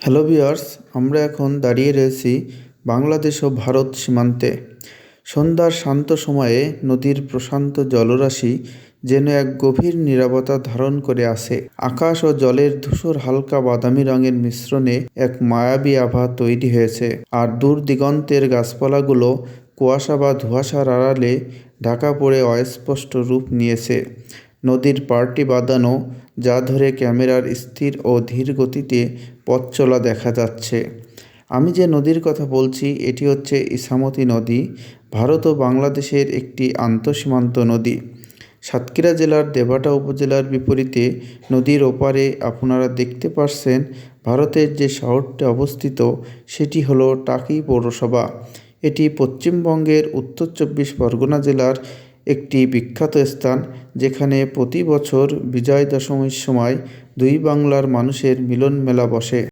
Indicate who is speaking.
Speaker 1: Hello viewers, আমরা এখন দাঁড়িয়ে রয়েছি বাংলাদেশ ও ভারত সীমান্তে। সন্ধ্যার শান্ত সময়ে নদীর প্রশান্ত জলরাশি যেন এক গভীর নীরবতা ধারণ করে আছে। আকাশ ও জলের ধূসর হালকা বাদামি রঙের মিশ্রণে এক মায়াবী আভা তৈরি হয়েছে, আর দূর দিগন্তের গাছপালাগুলো কুয়াশা বা ধোঁয়াশার আড়ালে ঢাকা পড়ে অস্পষ্ট রূপ নিয়েছে। নদীর পাড়টি বাঁধানো, যা ধরে ক্যামেরার স্থির ও ধীর গতিতে পথ চলা দেখা যাচ্ছে। আমি যে নদীর কথা বলছি এটি হচ্ছে ইছামতি নদী, ভারত ও বাংলাদেশের একটি আন্তঃসীমান্ত নদী। সাতক্ষীরা জেলার দেবাটা উপজেলার বিপরীতে নদীর ওপারে আপনারা দেখতে পাচ্ছেন ভারতের যে শহরটি অবস্থিত সেটি হলো টাকি পৌরসভা। এটি পশ্চিমবঙ্গের উত্তর ২৪ পরগনা জেলার একটি বিখ্যাত স্থান, যেখানে প্রতি বছর বিজয়া দশমীর সময় দুই বাংলার মানুষের মিলন মেলা বসে।